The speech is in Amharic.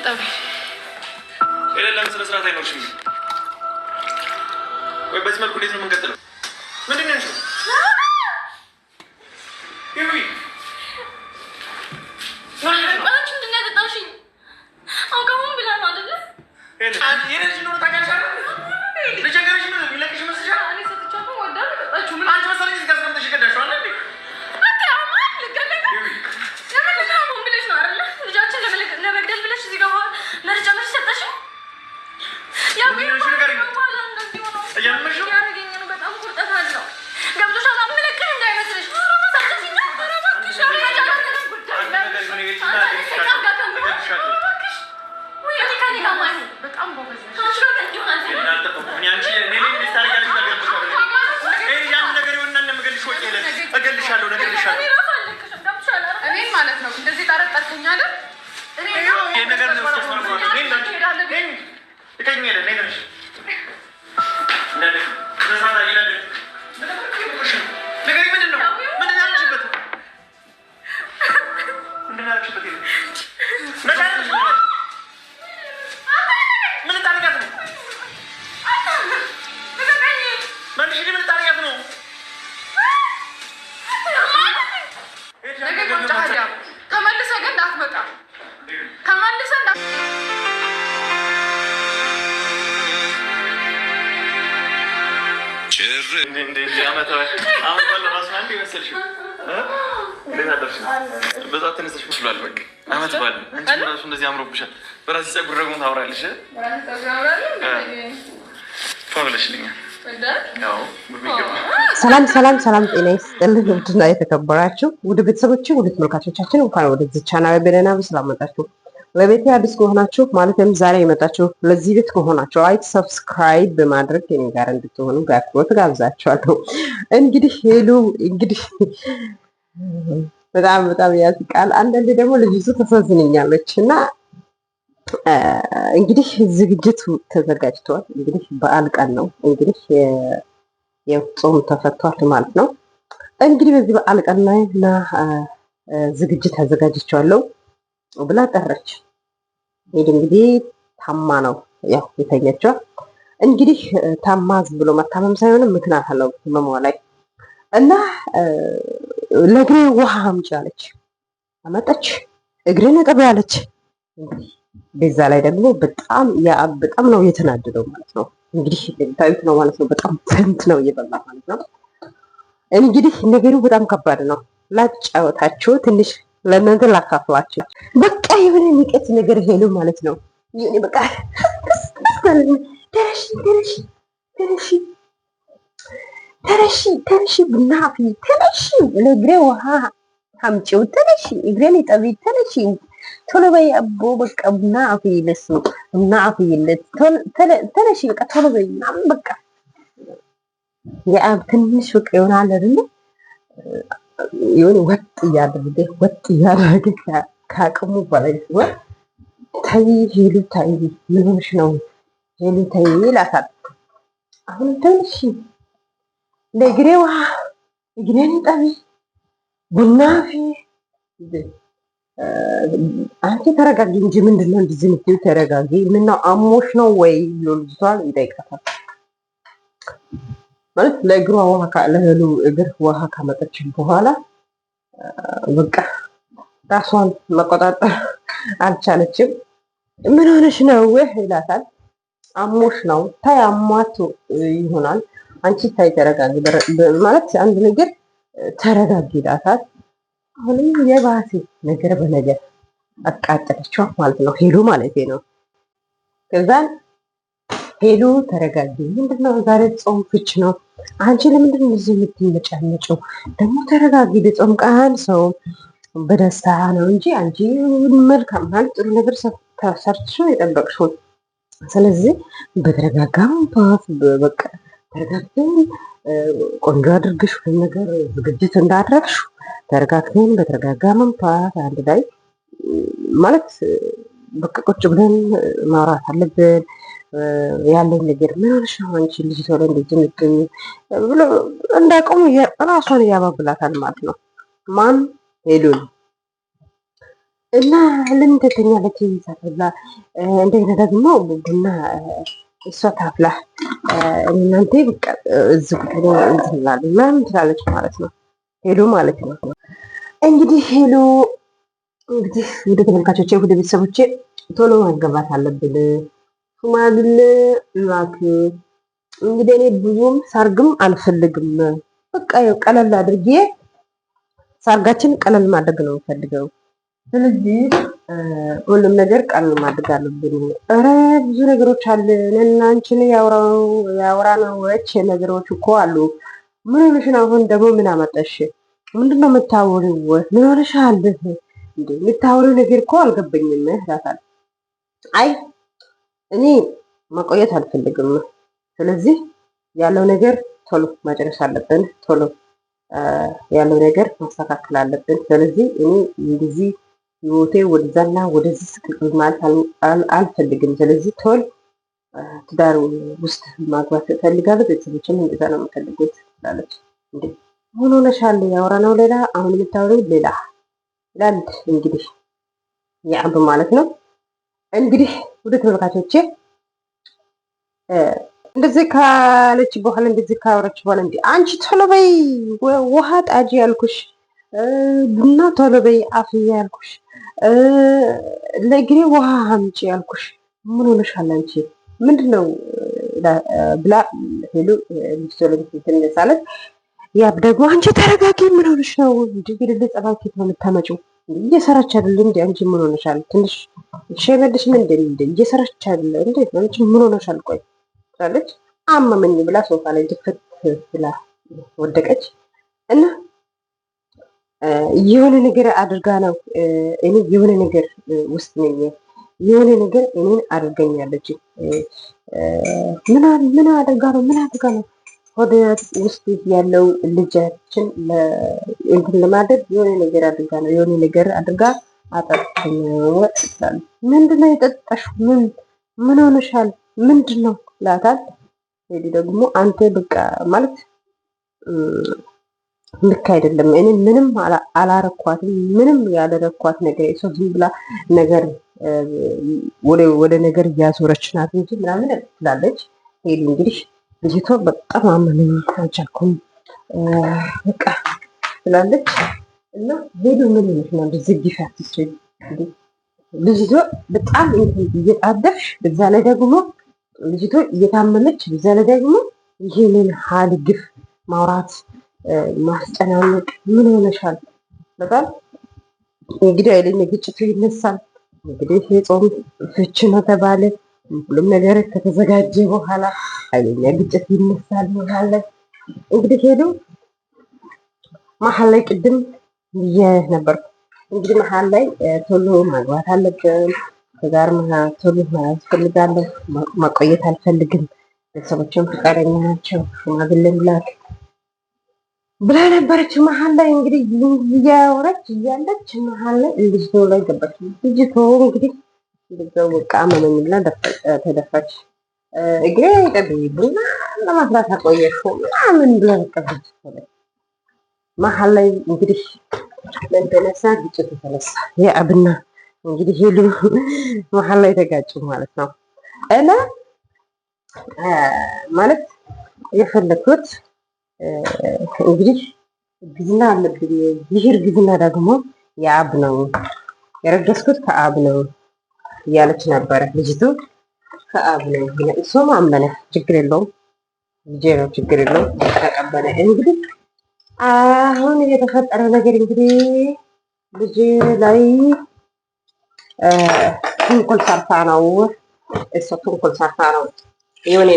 ጠቢ የሌለም ስነ ስርዓት አይኖርሽም። ወይ በዚህ መልኩ እንዴት ነው የምንቀጥለው? ምንድን ነው ሰላም ጤና ይስጥልን። ውድና የተከበራችሁ ውድ ቤተሰቦች፣ ውድ ተመልካቾቻችን እንኳን ወደዚህ ቻናል በደህና በሰላም መጣችሁ። ለቤቴ አዲስ ከሆናችሁ ማለትም ዛሬ የመጣችሁ ለዚህ ቤት ከሆናችሁ ላይክ፣ ሰብስክራይብ በማድረግ ከኔ ጋር እንድትሆኑ በአክብሮት ጋብዛችኋለሁ። እንግዲህ ሄሉ በጣም ያስቃል። አንዳንዴ ደግሞ ልጅቱ ተሳዝነኛለች እና እንግዲህ ዝግጅቱ ተዘጋጅቷል። እንግዲህ በዓል ቀን ነው። እንግዲህ የጾም ተፈቷል ማለት ነው። እንግዲህ በዚህ በዓል ቀን ላይ እና ዝግጅት አዘጋጅቻለሁ ብላ ጠራች። እንግዲህ ታማ ነው ያው የተኛችው። እንግዲህ ታማ ዝም ብሎ መታመም ሳይሆን ምክንያት አለው ህመሟ ላይ እና ለእግሬ ውሃ አምጪ አለች። አመጣች። እግሬን እጠብ አለች። እንግዲህ በዛ ላይ ደግሞ በጣም ነው የተናደደው ማለት ነው። እንግዲህ ታዩት ነው ማለት ነው። በጣም ፈንት ነው እየበላ ማለት ነው። እንግዲህ ነገሩ በጣም ከባድ ነው። ላጫወታችሁ ትንሽ ለእናንተ ላካፍላችሁ። በቃ የሆነ ንቀት ነገር ሄሉ ማለት ነው። ይሄ በቃ ተነሺ ብናፊ ተነሺ፣ ለእግሬ ውሃ አምጪው፣ ተነሺ እግሬን እጠቢ፣ ተነሺ ቶሎ በይ አቦ፣ በቃ ቡና አፍይ፣ ለሱ ቡና አፍይለት፣ ተነሺ በቃ ቶሎ በይ ምናምን በቃ የአብ ትንሽ በቃ ይሆናል አይደል? የሆነ ወጥ እያደረገ ከአቅሙ በላይ ሲሆን ተይ ሄሉ ተይ፣ ምን ሆነሽ ነው ሄሉ ተይ ይላታል። አሁን ተነሺ ለእግሬ ውሃ፣ እግሬን ጠቢ፣ ቡና አፍይ። አንቺ ተረጋጊ እንጂ ምንድነው እንደዚህ ምትዩ? ተረጋጊ፣ ምነው አሞሽ ነው ወይ ብሎ ልጅቷን ይጠይቃታል። ማለት ለእግሯ ውሃ ለሄሉ እግር ውሃ ካመጣች በኋላ በቃ ራሷን መቆጣጠር አልቻለችም። ምን ሆነሽ ነው ወይ ይላታል። አሞሽ ነው። ታይ አሟት ይሆናል። አንቺ ታይ ተረጋጊ ማለት አንድ ነገር ተረጋጊ ይላታል። አሁንም የባሴ ነገር በነገር አቃጠለችው ማለት ነው። ሄሉ ማለት ነው። ከዛን ሄሉ ተረጋጊ፣ ምንድነው ዛሬ ጾም ፍች ነው። አንቺ ለምንድን ነው እዚህ የምትመጫመጪው? ደግሞ ተረጋጊ። በጾም ቀን ሰው በደስታ ነው እንጂ አንቺ መልካም ማለት ጥሩ ነገር ሰርተሽ ነው የጠበቅሽው። ስለዚህ በተረጋጋ መንፈስ በቃ ተረጋግተን ቆንጆ አድርገሽ ወይም ነገር ዝግጅት እንዳደረግሽ ተረጋግተን በተረጋጋ መንፈስ አንድ ላይ ማለት በቃ ቁጭ ብለን ማውራት አለብን። ያለኝ ነገር ምን ሆነሽ ነው አንቺ ልጅ ተወለ እንደዚህ ንገኝ ብሎ እንዳቆሙ ራሷን ያባብላታል ማለት ነው። ማን ሄሉን እና ለምን ትተኛለች ይሳተላ እንደገና ደግሞ ቡና እሷ ታፍላ እናንተ በቃ እዚህ ቁጥሩ እንትላል ምናምን ትላለች ማለት ነው። ሄሎ ማለት ነው። እንግዲህ ሄሎ እንግዲህ ወደ ተመልካቾቼ ወደ ቤተሰቦቼ ቶሎ ማስገባት አለብን። ሽማግሌ ላክ። እንግዲህ እኔ ብዙም ሰርግም አልፈልግም። በቃ ቀለል አድርጌ ሰርጋችን ቀለል ማድረግ ነው የምፈልገው። ስለዚህ ሁሉም ነገር ቀለል ማድረግ አለብን። ኧረ ብዙ ነገሮች አለ እና አንቺን ያወራነዎች ነገሮች እኮ አሉ። ምን ሆነሽ ነው አሁን ደግሞ ምን አመጣሽ? ምንድነው የምታወሪው? ምን ሆነሻል? እንዴ የምታወሪው ነገር እኮ አልገባኝም እላታለሁ። አይ እኔ መቆየት አልፈልግም። ስለዚህ ያለው ነገር ቶሎ መጨረስ አለብን። ቶሎ ያለው ነገር ማስተካከል አለብን። ስለዚህ እኔ እንደዚህ ህይወቴ ወደዛና ወደዚህ ስቅል ማለት አልፈልግም። ስለዚህ ቶሎ ትዳር ውስጥ ማግባት እፈልጋለሁ። ቤተሰቦችም እንደዛ ነው የምፈልጉት ትላለች። እንዴ ምን ሆነሻል? ያወራነው ሌላ አሁን የምታወሪው ሌላ ይላል። እንግዲህ ያዕብ ማለት ነው። እንግዲህ ወደ ተመልካቾቼ እንደዚህ ካለች በኋላ እንደዚህ ካወራች በኋላ እንዴ አንቺ ቶሎ በይ ውሃ ጣጂ ያልኩሽ፣ ቡና ቶሎ በይ አፍያ ያልኩሽ፣ ለእግሬ ውሃ አምጪ ያልኩሽ ምን ሆነሻል አንቺ ምንድን ነው ብላ ሄሉ ትነሳለች። ያብ ደግሞ አንቺ ተረጋጊ፣ ምን ሆነሽ ነው እንዴ? ግድል ጸባኪት ነው የምታመጪው እንዴ? እየሰራች አይደል እንዴ? አንቺ ምን ሆነሻል? ትንሽ ሸመድሽ ምን እንዴ? እየሰራች አይደል እንዴ? አንቺ ምን ሆነሻል? ቆይ ትላለች። አመመኝ ብላ ሶፋ ላይ ድፍት ብላ ወደቀች እና የሆነ ነገር አድርጋ ነው እኔ የሆነ ነገር ውስጥ ነኝ፣ የሆነ ነገር እኔን አድርገኛለች። ምን አድርጋ ነው ወደ ውስጥ ያለው ልጃችን እንትን ለማድረግ የሆነ ነገር አድርጋ ነው፣ የሆነ ነገር አድርጋ አጠጥተኝ ወጥታል። ምንድነው የጠጣሽው? ምን ሆነሻል? ምንድነው ላታል። ሄዲ ደግሞ አንተ በቃ ማለት ልክ አይደለም። እኔ ምንም አላረኳትም። ምንም ያደረኳት ነገር የሰው ዝም ብላ ነገር ወደ ነገር እያዞረች ናት እንጂ ምናምን ትላለች። ሄዲ እንግዲህ ልጅቷ በጣም አመመኝ አልቻልኩም በቃ ትላለች። እና ሄዱ ምን ይመስል ነው እንደዚህ ጊፋት ይችላል። ልጅቷ በጣም እየጣደፍሽ በዛ ላይ ደግሞ ልጅቷ እየታመመች በዛ ላይ ደግሞ ይሄንን ሀል ግፍ ማውራት ማስጨናነቅ ምን ሆነሻል? በጣም እንግዲህ አይለኝ ግጭቱ ይነሳል። እንግዲህ የጾም ፍች ነው ተባለ። ሁሉም ነገር ከተዘጋጀ በኋላ አይለኛ ግጭት ይነሳል። መሀል ላይ እንግዲህ ሄዱ መሀል ላይ ቅድም ብዬ ነበር። እንግዲህ መሀል ላይ ቶሎ ማግባት አለብን። ከጋር ቶሎ ያስፈልጋለሁ። ማቆየት አልፈልግም። ቤተሰቦችም ፈቃደኛ ናቸው። ሽማግሌ ላክ ብላ ነበረች። መሀል ላይ እንግዲህ እያወራች እያለች መሀል ላይ ልጅቷ ላይ ገባች። ልጅቷ እንግዲህ ልጅቷ በቃ አመመኝ ብላ ተደፋች። እግሬ ጠብይ ቡና ለማፍላት አቆየሽ ምናምን ብላ ተቀበለች። መሀል ላይ እንግዲህ ምን ተነሳ? ግጭት ተነሳ። የአብና እንግዲህ ሄሉ መሀል ላይ ተጋጩ ማለት ነው። እና ማለት የፈለኩት እንግዲህ ግዝና አለብኝ። ይህ እርግዝና ደግሞ የአብ ነው፣ የረገዝኩት ከአብ ነው እያለች ነበረ ልጅቱ። ከአብ ነው እሱም አመነ። ችግር የለውም ልጄ ነው፣ ችግር የለውም ተቀበለ። እንግዲህ አሁን የተፈጠረ ነገር እንግዲህ ልጅ ላይ ተንኮል ሰርታ ነው፣ እሷ ተንኮል ሰርታ ነው የሆነ